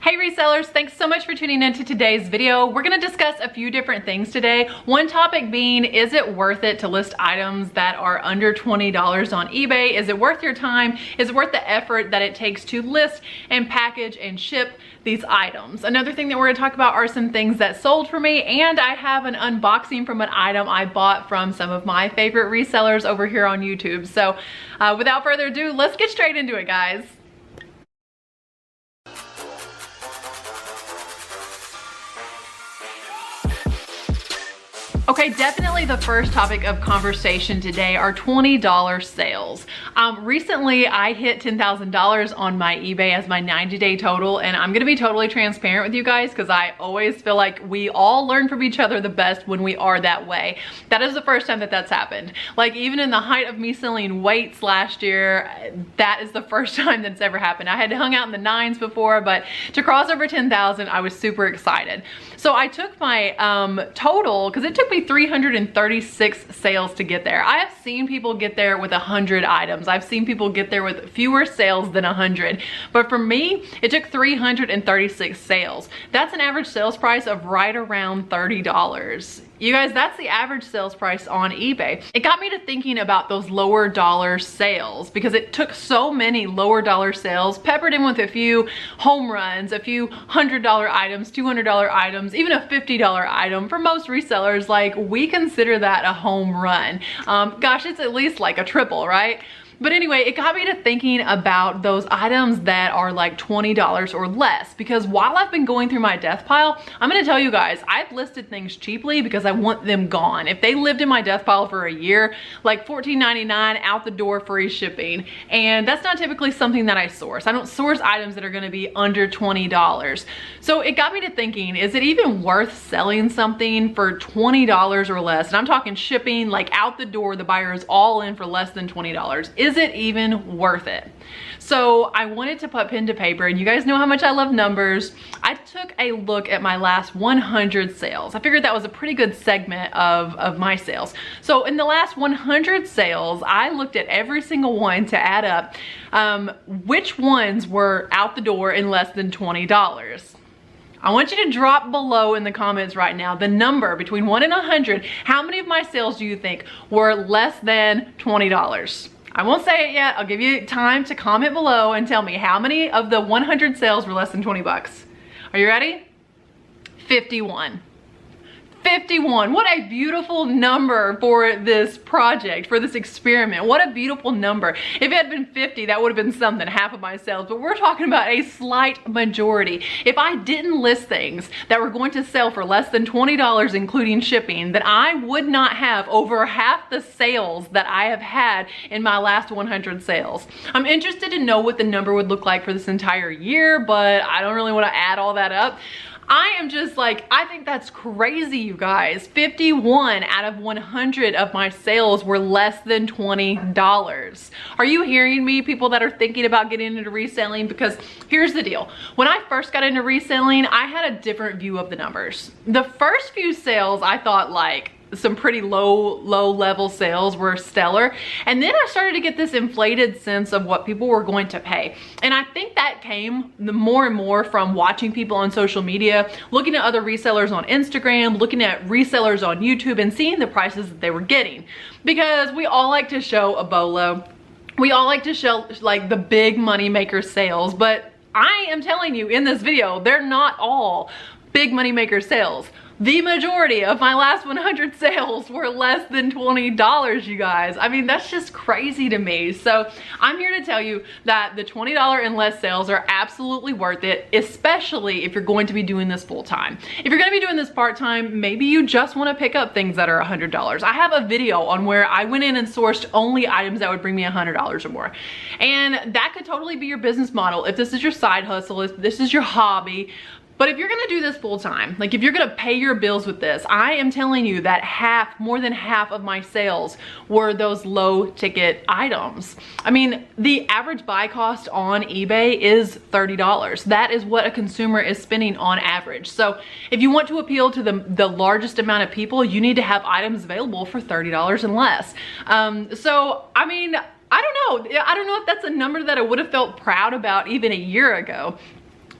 Hey resellers, thanks so much for tuning into today's video. We're gonna discuss a few different things today. One topic being, is it worth it to list items that are under $20 on eBay? Is it worth your time? Is it worth the effort that it takes to list and package and ship these items? Another thing that we're gonna talk about are some things that sold for me, and I have an unboxing from an item I bought from some of my favorite resellers over here on YouTube. So without further ado, let's get straight into it, guys. Okay, definitely the first topic of conversation today are $20 sales. Recently, I hit $10,000 on my eBay as my 90-day total, and I'm gonna be totally transparent with you guys because I always feel like we all learn from each other the best when we are that way. That is the first time that that's happened. Like, even in the height of me selling weights last year, that is the first time that's ever happened. I had hung out in the 9s before, but to cross over 10,000, I was super excited. So I took my total, because it took me 336 sales to get there. I have seen people get there with 100 items. I've seen people get there with fewer sales than 100. But for me, it took 336 sales. That's an average sales price of right around $30. You guys, that's the average sales price on eBay. It got me to thinking about those lower dollar sales because it took so many lower dollar sales peppered in with a few home runs, a few $100 items, $200 items, even a $50 item. For most resellers, like, we consider that a home run. Gosh, it's at least like a triple, right? But anyway, it got me to thinking about those items that are like $20 or less, because while I've been going through my death pile, I'm gonna tell you guys, I've listed things cheaply because I want them gone. If they lived in my death pile for a year, like $14.99 out the door, free shipping. And that's not typically something that I source. I don't source items that are gonna be under $20. So it got me to thinking, is it even worth selling something for $20 or less? And I'm talking shipping, like out the door, the buyer is all in for less than $20. Is it even worth it? So I wanted to put pen to paper, and you guys know how much I love numbers. I took a look at my last 100 sales. I figured that was a pretty good segment of my sales. So in the last 100 sales, I looked at every single one to add up which ones were out the door in less than $20. I want you to drop below in the comments right now the number between 1 and 100. How many of my sales do you think were less than $20? I won't say it yet. I'll give you time to comment below and tell me how many of the 100 sales were less than 20 bucks. Are you ready? 51. 51. What a beautiful number for this project, for this experiment. What a beautiful number. If it had been 50, that would have been something, half of my sales, but we're talking about a slight majority. If I didn't list things that were going to sell for less than $20, including shipping, then I would not have over half the sales that I have had in my last 100 sales. I'm interested to know what the number would look like for this entire year, but I don't really want to add all that up. I am just like, I think that's crazy, you guys. 51 out of 100 of my sales were less than $20. Are you hearing me, people that are thinking about getting into reselling? Because here's the deal. When I first got into reselling, I had a different view of the numbers. The first few sales, I thought like, some pretty low level sales were stellar. And then I started to get this inflated sense of what people were going to pay. And I think that came more and more from watching people on social media, looking at other resellers on Instagram, looking at resellers on YouTube, and seeing the prices that they were getting. Because we all like to show a BOLO. We all like to show like the big money maker sales, but I am telling you in this video, they're not all big money maker sales. The majority of my last 100 sales were less than $20, you guys. I mean, that's just crazy to me. So I'm here to tell you that the $20 and less sales are absolutely worth it, especially if you're going to be doing this full time. If you're gonna be doing this part time, maybe you just wanna pick up things that are $100. I have a video on where I went in and sourced only items that would bring me $100 or more. And that could totally be your business model if this is your side hustle, if this is your hobby. But if you're gonna do this full time, like if you're gonna pay your bills with this, I am telling you that more than half of my sales were those low ticket items. I mean, the average buy cost on eBay is $30. That is what a consumer is spending on average. So if you want to appeal to the largest amount of people, you need to have items available for $30 and less. So, I mean, I don't know if that's a number that I would have felt proud about even a year ago.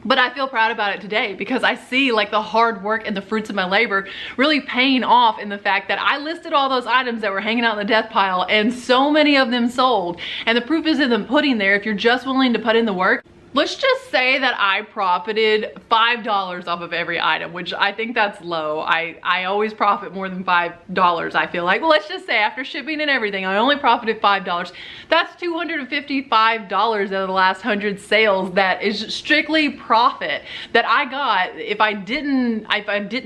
But I feel proud about it today because I see like the hard work and the fruits of my labor really paying off in the fact that I listed all those items that were hanging out in the death pile and so many of them sold. And the proof is in the pudding there if you're just willing to put in the work. Let's just say that I profited $5 off of every item, which I think that's low. I always profit more than $5, I feel like. Well, let's just say after shipping and everything, I only profited $5. That's $255 out of the last 100 sales that is strictly profit that I got if I didn't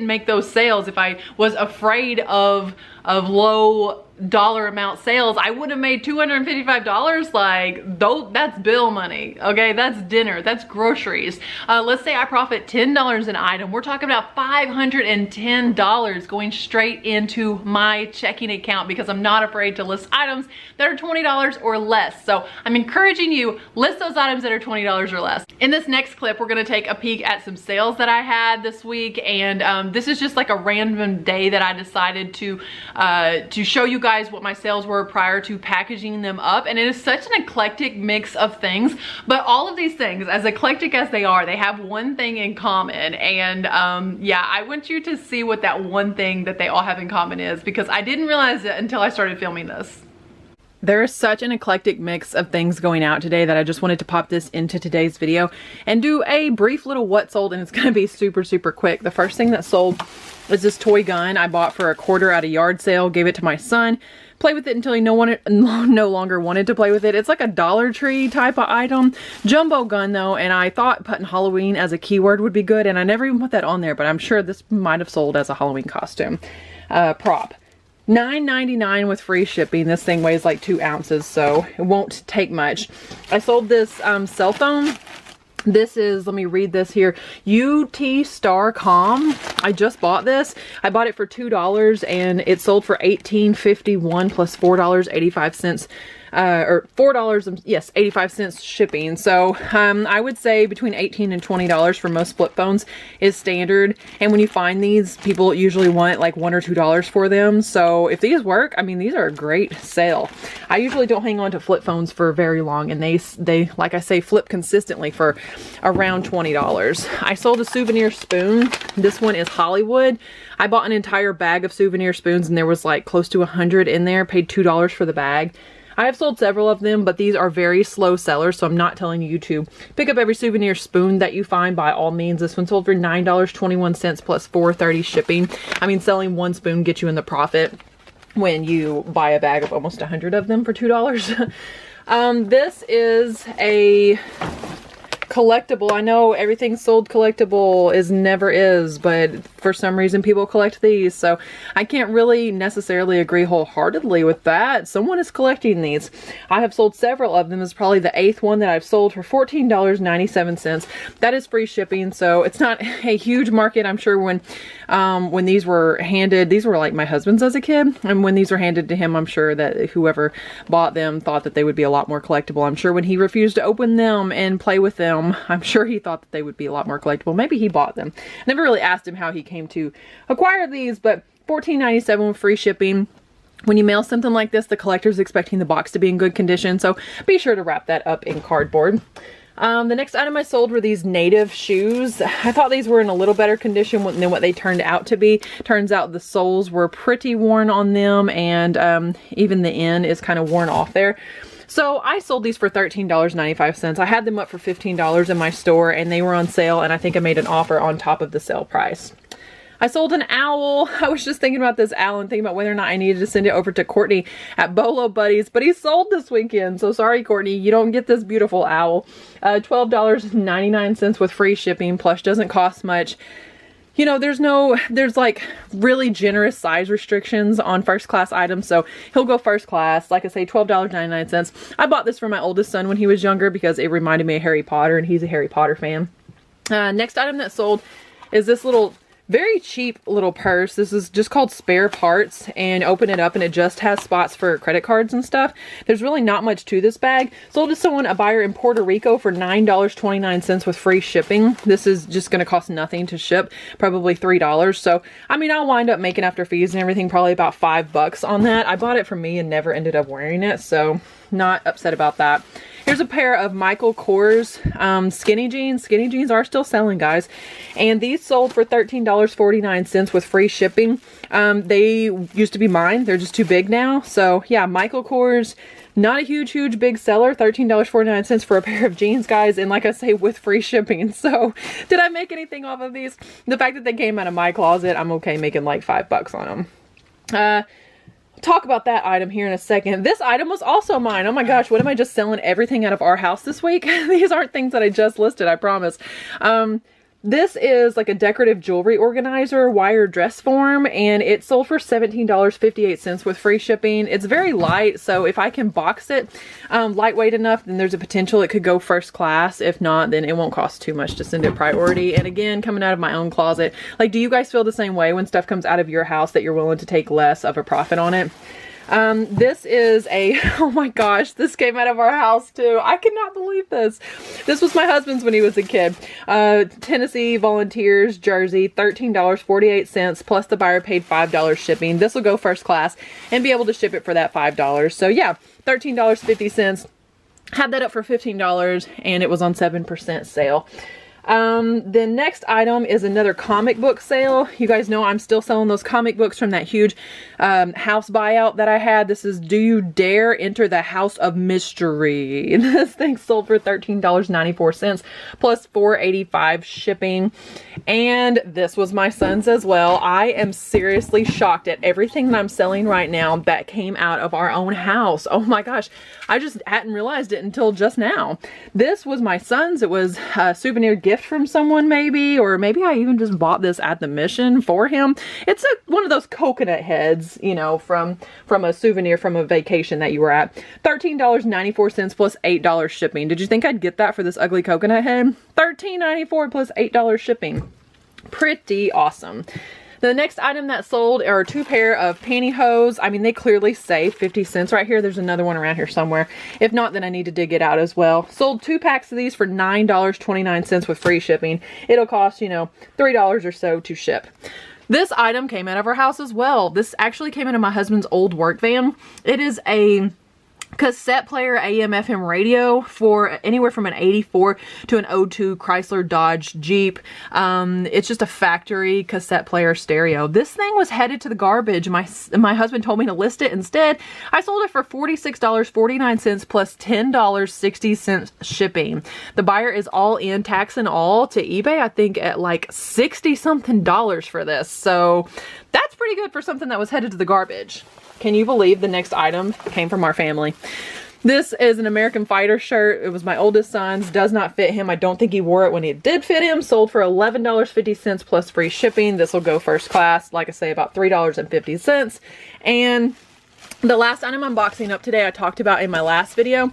make those sales, if I was afraid of low dollar amount sales, I would have made $255. Like, that's bill money, okay? That's dinner, that's groceries. Let's say I profit $10 an item. We're talking about $510 going straight into my checking account because I'm not afraid to list items that are $20 or less. So I'm encouraging you, list those items that are $20 or less. In this next clip, we're gonna take a peek at some sales that I had this week, and this is just like a random day that I decided to show you guys what my sales were prior to packaging them up. And it is such an eclectic mix of things, but all of these things, as eclectic as they are, they have one thing in common. And yeah, I want you to see what that one thing that they all have in common is, because I didn't realize it until I started filming this. There is such an eclectic mix of things going out today that I just wanted to pop this into today's video and do a brief little what sold, and it's going to be super, super quick. The first thing that sold is this toy gun I bought for $1 at a yard sale, gave it to my son, play with it until he no longer wanted to play with it. It's like a Dollar Tree type of item. Jumbo gun though, and I thought putting Halloween as a keyword would be good, and I never even put that on there, but I'm sure this might have sold as a Halloween costume prop. $9.99 with free shipping. This thing weighs like 2 ounces, so it won't take much. I sold this cell phone. This is, let me read this here, UT Starcom. I just bought this. I bought it for $2 and it sold for $18.51 plus $4.85. Or $4, yes, 85 cents shipping. So I would say between $18 and $20 for most flip phones is standard. And when you find these, people usually want like $1 or $2 for them. So if these work, I mean, these are a great sale. I usually don't hang on to flip phones for very long, and they like I say, flip consistently for around $20. I sold a souvenir spoon. This one is Hollywood. I bought an entire bag of souvenir spoons, and there was like close to 100 in there. Paid $2 for the bag. I have sold several of them, but these are very slow sellers, so I'm not telling you to pick up every souvenir spoon that you find by all means. This one sold for $9.21 plus $4.30 shipping. I mean, selling one spoon gets you in the profit when you buy a bag of almost 100 of them for $2. This is a collectible. I know everything sold collectible never is, but for some reason people collect these, so I can't really necessarily agree wholeheartedly with that. Someone is collecting these. I have sold several of them. This is probably the 8th one that I've sold for $14.97. That is free shipping, so it's not a huge market. I'm sure when these were handed, these were like my husband's as a kid, and when these were handed to him, I'm sure that whoever bought them thought that they would be a lot more collectible. I'm sure when he refused to open them and play with them, I'm sure he thought that they would be a lot more collectible. Maybe he bought them. Never really asked him how he came to acquire these, but $14.97 with free shipping. When you mail something like this, the collector's expecting the box to be in good condition, so be sure to wrap that up in cardboard. The next item I sold were these native shoes. I thought these were in a little better condition than what they turned out to be. Turns out the soles were pretty worn on them, and even the end is kind of worn off there. So I sold these for $13.95. I had them up for $15 in my store, and they were on sale, and I think I made an offer on top of the sale price. I sold an owl. I was just thinking about this owl and thinking about whether or not I needed to send it over to Courtney at Bolo Buddies, but he sold this weekend. So sorry, Courtney, you don't get this beautiful owl. $12.99 with free shipping, plus doesn't cost much. You know, there's like really generous size restrictions on first class items, so he'll go first class. Like I say, $12.99. I bought this for my oldest son when he was younger because it reminded me of Harry Potter, and he's a Harry Potter fan. Next item that sold is this little very cheap little purse. This is just called Spare Parts, and open it up and it just has spots for credit cards and stuff. There's really not much to this bag. Sold to someone, a buyer in Puerto Rico, for $9.29 with free shipping. This is just going to cost nothing to ship, probably $3. So, I mean, I'll wind up making after fees and everything probably about $5 on that. I bought it for me and never ended up wearing it, so not upset about that. Here's a pair of Michael Kors skinny jeans. Skinny jeans are still selling, guys. And these sold for $13.49 with free shipping. They used to be mine. They're just too big now. So yeah, Michael Kors, not a huge big seller. $13.49 for a pair of jeans, guys. And like I say, with free shipping. So did I make anything off of these? The fact that they came out of my closet, I'm okay making like $5 on them. Talk about that item here in a second. This item was also mine. Oh my gosh, what am I just selling everything out of our house this week? These aren't things that I just listed, I promise. This is like a decorative jewelry organizer, wire dress form, and it sold for $17.58 with free shipping. It's very light, so if I can box it lightweight enough, then there's a potential it could go first class. If not, then it won't cost too much to send it priority. And again, coming out of my own closet, like, do you guys feel the same way when stuff comes out of your house that you're willing to take less of a profit on it? This is a, oh my gosh, this came out of our house too. I cannot believe this. This was my husband's when he was a kid. Tennessee Volunteers jersey, $13.48 plus the buyer paid $5 shipping. This will go first class and be able to ship it for that $5. So yeah, $13.50. Had that up for $15 and it was on 7% sale. The next item is another comic book sale. You guys know I'm still selling those comic books from that huge house buyout that I had. This is Do You Dare Enter the House of Mystery. This thing sold for $13.94 plus $4.85 shipping. And this was my son's as well. I am seriously shocked at everything that I'm selling right now that came out of our own house. Oh my gosh. I just hadn't realized it until just now. This was my son's. It was a souvenir gift from someone maybe, or maybe I even just bought this at the Mission for him. It's one of those coconut heads, you know, from a souvenir from a vacation that you were at. $13.94 plus $8 shipping. Did you think I'd get that for this ugly coconut head? $13.94 plus $8 shipping. Pretty awesome. The next item that sold are two pair of pantyhose. I mean, they clearly say 50 cents right here. There's another one around here somewhere. If not, then I need to dig it out as well. Sold 2 packs of these for $9.29 with free shipping. It'll cost, you know, $3 or so to ship. This item came out of our house as well. This actually came out of my husband's old work van. It is a cassette player AM FM radio for anywhere from an 84 to an 02 Chrysler Dodge Jeep. It's just a factory cassette player stereo. This thing was headed to the garbage. My husband told me to list it instead. I sold it for $46.49 plus $10.60 shipping. The buyer is all in, tax and all, to eBay, I think at like $60 something for this. So that's pretty good for something that was headed to the garbage. Can you believe the next item came from our family? This is an American Fighter shirt. It was my oldest son's. Does not fit him. I don't think he wore it when it did fit him. Sold for $11.50 plus free shipping. This will go first class. Like I say, about $3.50. And the last item I'm boxing up today, I talked about in my last video.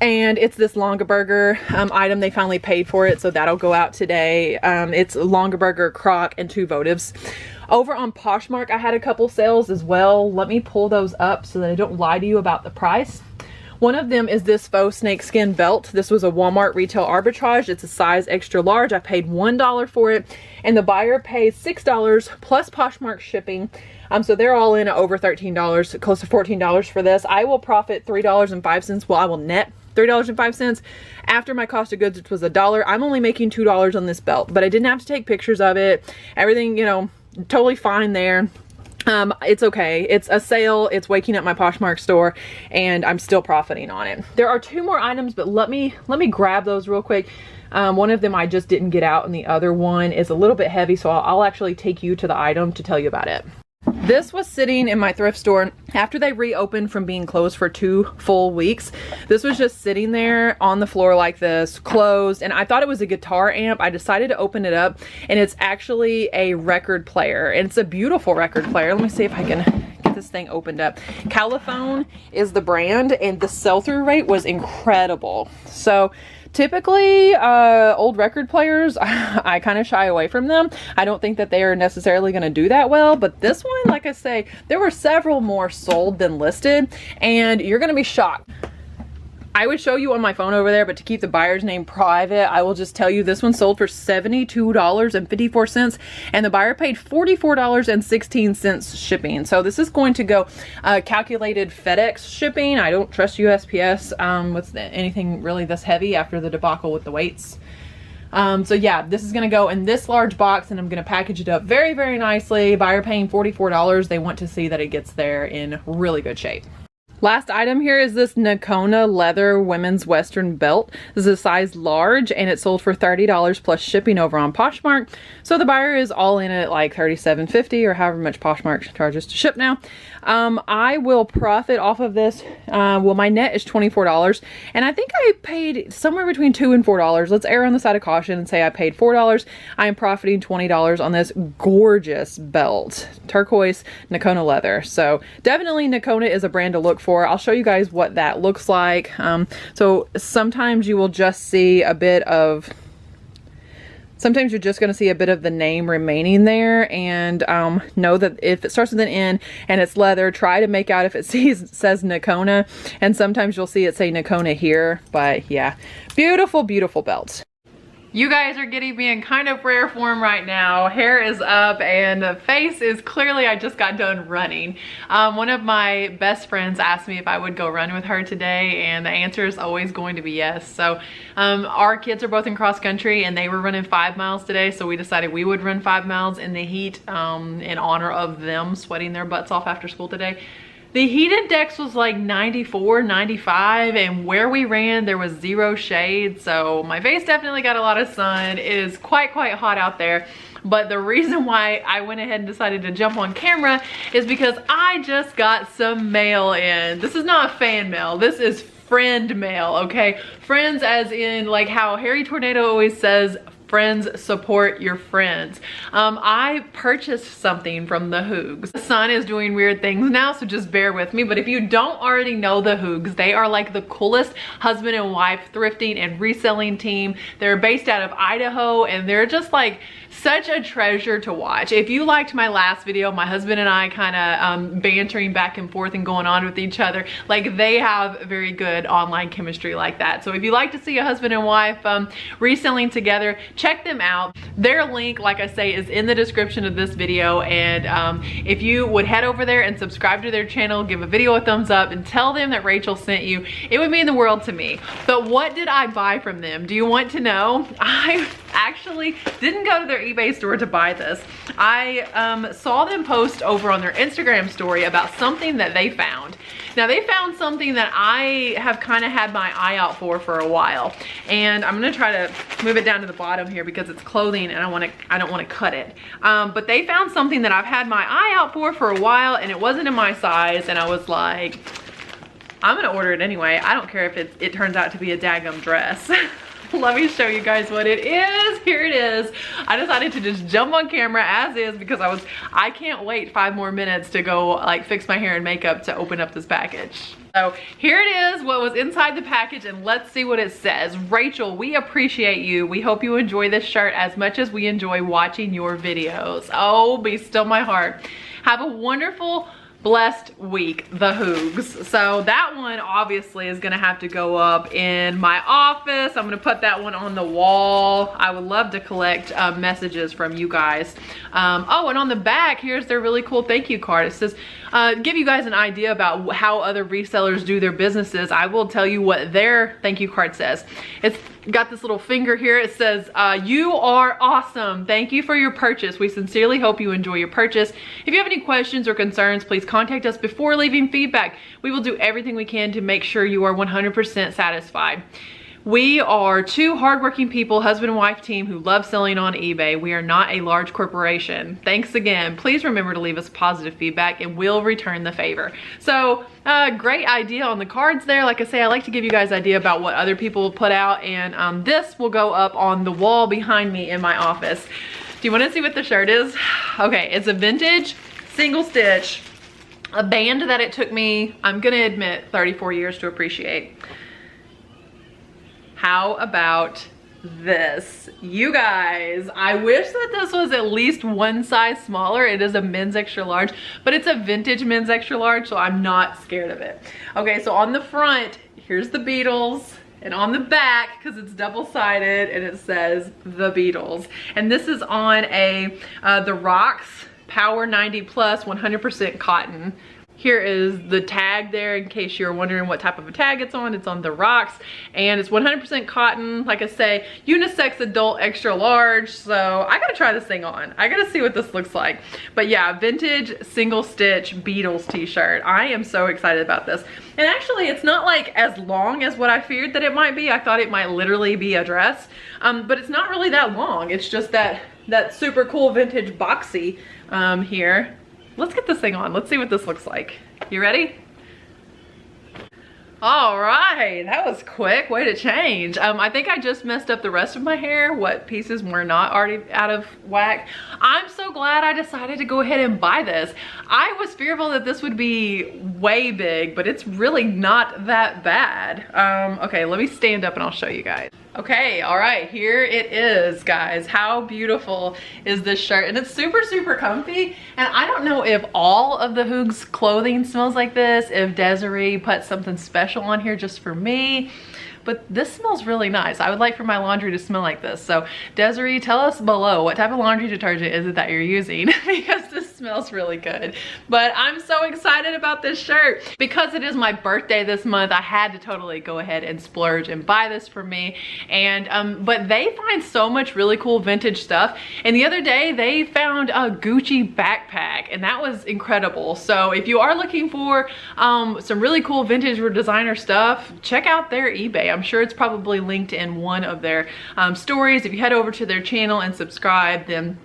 And it's this Longaberger item. They finally paid for it, so that'll go out today. It's Longaberger crock and 2 votives. Over on Poshmark, I had a couple sales as well. Let me pull those up so that I don't lie to you about the price. One of them is this faux snakeskin belt. This was a Walmart retail arbitrage. It's a size extra large. I paid $1 for it, and the buyer paid $6 plus Poshmark shipping. So they're all in at over $13, close to $14 for this. I will profit $3.05. Well, I will net $3.05 after my cost of goods, which was $1. I'm only making $2 on this belt, but I didn't have to take pictures of it. Everything, you know, totally fine there. It's okay. It's a sale. It's waking up my Poshmark store, and I'm still profiting on it. There are 2 more items, but let me grab those real quick. One of them I just didn't get out, and the other one is a little bit heavy, so I'll actually take you to the item to tell you about it. This was sitting in my thrift store after they reopened from being closed for 2 full weeks. This was just sitting there on the floor like this, closed, and I thought it was a guitar amp. I decided to open it up, and it's actually a record player, and it's a beautiful record player. Let me see if I can get this thing opened up. Caliphone is the brand, and the sell-through rate was incredible. So typically, old record players, I kind of shy away from them. I don't think that they are necessarily going to do that well, but this one, like I say, there were several more sold than listed, and you're going to be shocked. I would show you on my phone over there, but to keep the buyer's name private, I will just tell you this one sold for $72.54 and the buyer paid $44.16 shipping. So this is going to go calculated FedEx shipping. I don't trust USPS with anything really this heavy after the debacle with the weights. So yeah, this is going to go in this large box and I'm going to package it up very, very nicely. Buyer paying $44. They want to see that it gets there in really good shape. Last item here is this Nakona leather women's western belt. This is a size large and it sold for $30 plus shipping over on Poshmark. So the buyer is all in at like $37.50 or however much Poshmark charges to ship now. I will profit off of this. Well, my net is $24 and I think I paid somewhere between $2 and $4. Let's err on the side of caution and say I paid $4. I am profiting $20 on this gorgeous belt. Turquoise Nakona leather. So definitely Nakona is a brand to look for. I'll show you guys what that looks like. So sometimes you will just see a bit of, sometimes you're just going to see a bit of the name remaining there, and know that if it starts with an N and it's leather, try to make out if it says Nakona, and sometimes you'll see it say Nakona here, but yeah, beautiful, beautiful belt. You guys are getting me in kind of rare form right now. Hair is up and the face is clearly, I just got done running. One of my best friends asked me if I would go run with her today and the answer is always going to be yes. So our kids are both in cross country and they were running 5 miles today. So we decided we would run 5 miles in the heat in honor of them sweating their butts off after school today. The heat index was like 94, 95, and where we ran, there was 0 shade. So my face definitely got a lot of sun. It is quite hot out there. But the reason why I went ahead and decided to jump on camera is because I just got some mail in. This is not fan mail. This is friend mail, okay? Friends as in like how Harry Tornado always says, friends support your friends. I purchased something from the Hoogs. The sun is doing weird things now, so just bear with me. But if you don't already know the Hoogs, they are like the coolest husband and wife thrifting and reselling team. They're based out of Idaho and they're just like such a treasure to watch. If you liked my last video, my husband and I kind of bantering back and forth and going on with each other, like they have very good online chemistry like that. So if you like to see a husband and wife reselling together, check them out. Their link, like I say, is in the description of this video, and if you would head over there and subscribe to their channel, give a video a thumbs up and tell them that Rachel sent you, it would mean the world to me. But what did I buy from them? Do you want to know? I actually didn't go to their eBay store to buy this. I saw them post over on their Instagram story about something that they found. Now they found something that I have kind of had my eye out for a while, and I'm gonna try to move it down to the bottom here because it's clothing and I don't want to cut it. But they found something that I've had my eye out for a while, and it wasn't in my size, and I was like, I'm gonna order it anyway. I don't care if it turns out to be a daggum dress. Let me show you guys what it is. Here it is. I decided to just jump on camera as is because I can't wait 5 more minutes to go like fix my hair and makeup to open up this package. So here it is, what was inside the package, and let's see what it says. Rachel, we appreciate you. We hope you enjoy this shirt as much as we enjoy watching your videos. Oh, be still my heart. Have a wonderful, blessed week, the Hoogs. So that one obviously is gonna have to go up in my office. I'm gonna put that one on the wall. I would love to collect messages from you guys. Oh, and on the back, here's their really cool thank you card. It says, give you guys an idea about how other resellers do their businesses. I will tell you what their thank you card says. It's got this little finger here. It says, you are awesome. Thank you for your purchase. We sincerely hope you enjoy your purchase. If you have any questions or concerns, please contact us before leaving feedback. We will do everything we can to make sure you are 100% satisfied. We are 2 hardworking people, husband and wife team, who love selling on eBay. We are not a large corporation. Thanks again. Please remember to leave us positive feedback and we'll return the favor. So great idea on the cards there. Like I say, I like to give you guys an idea about what other people put out, and this will go up on the wall behind me in my office. Do you want to see what the shirt is? Okay, it's a vintage single stitch, a band that it took me, I'm gonna admit, 34 years to appreciate. How about this? You guys, I wish that this was at least 1 size smaller. It is a men's extra large, but it's a vintage men's extra large, so I'm not scared of it. Okay, so on the front, Here's the Beatles. And on the back, because it's double-sided, and it says the Beatles. And this is on a the Rocks Power 90 Plus 100% cotton. Here is the tag there in case you're wondering what type of a tag it's on. It's on the Rocks, and it's 100% cotton. Like I say, unisex adult extra large. So I gotta try this thing on. I gotta see what this looks like. But yeah, vintage single stitch Beatles t-shirt. I am so excited about this. And actually it's not like as long as what I feared that it might be. I thought it might literally be a dress, but it's not really that long. It's just that super cool vintage boxy here. Let's get this thing on. Let's see what this looks like. You ready? All right, that was quick. Way to change. I think I just messed up the rest of my hair. What pieces were not already out of whack. I'm so glad I decided to go ahead and buy this. I was fearful that this would be way big, but it's really not that bad. Okay, let me stand up and I'll show you guys. Okay, all right, here it is, guys. How beautiful is this shirt? And it's super, super comfy. And I don't know if all of the Hoogs clothing smells like this, if Desiree put something special on here just for me, but this smells really nice. I would like for my laundry to smell like this. So Desiree, tell us below, what type of laundry detergent is it that you're using? Because this smells really good. But I'm so excited about this shirt. Because it is my birthday this month, I had to totally go ahead and splurge and buy this for me. And but they find so much really cool vintage stuff. And the other day they found a Gucci backpack, and that was incredible. So if you are looking for some really cool vintage or designer stuff, check out their eBay. I'm sure it's probably linked in one of their stories. If you head over to their channel and subscribe, then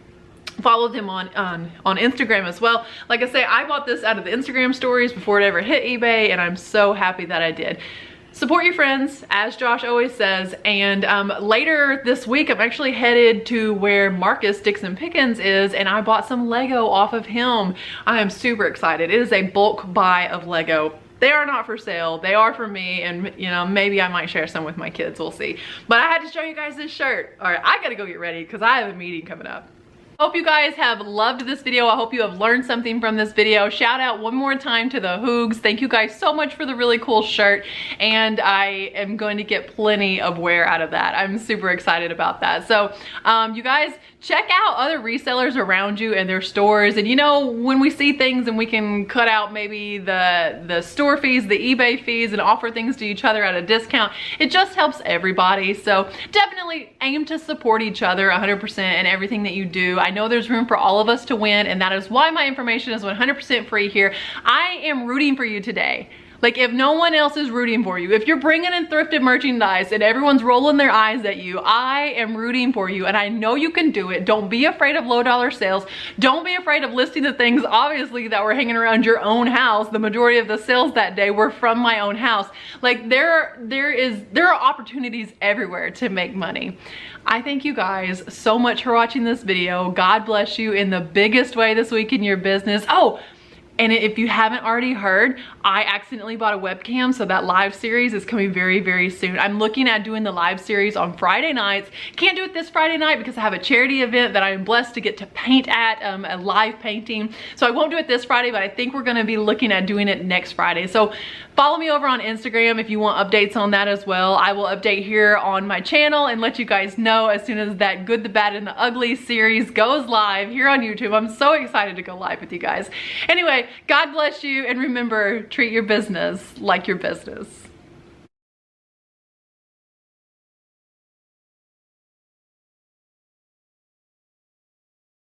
follow them on Instagram as well. Like I say, I bought this out of the Instagram stories before it ever hit eBay, and I'm so happy that I did. Support your friends, as Josh always says. And later this week, I'm actually headed to where Marcus Dixon Pickens is, and I bought some Lego off of him. I am super excited. It is a bulk buy of Lego. They are not for sale. They are for me, and you know, maybe I might share some with my kids. We'll see. But I had to show you guys this shirt. All right, I gotta go get ready because I have a meeting coming up. Hope you guys have loved this video. I hope you have learned something from this video. Shout out one more time to the Hoogs. Thank you guys so much for the really cool shirt, and I am going to get plenty of wear out of that. I'm super excited about that. So you guys check out other resellers around you and their stores. And you know, when we see things and we can cut out maybe the store fees, the eBay fees, and offer things to each other at a discount, it just helps everybody. So definitely aim to support each other 100% in everything that you do. I know there's room for all of us to win, and that is why my information is 100% free here. I am rooting for you today. Like, if no one else is rooting for you, if you're bringing in thrifted merchandise and everyone's rolling their eyes at you, I am rooting for you, and I know you can do it. Don't be afraid of low dollar sales. Don't be afraid of listing the things, obviously, that were hanging around your own house. The majority of the sales that day were from my own house. Like, there are opportunities everywhere to make money. I thank you guys so much for watching this video. God bless you in the biggest way this week in your business. Oh, and if you haven't already heard, I accidentally bought a webcam, so that live series is coming very, very soon. I'm looking at doing the live series on Friday nights. Can't do it this Friday night because I have a charity event that I'm blessed to get to paint at, a live painting. So I won't do it this Friday, but I think we're gonna be looking at doing it next Friday. So follow me over on Instagram if you want updates on that as well. I will update here on my channel and let you guys know as soon as that Good, the Bad, and the Ugly series goes live here on YouTube. I'm so excited to go live with you guys. Anyway, God bless you, and remember, treat your business like your business.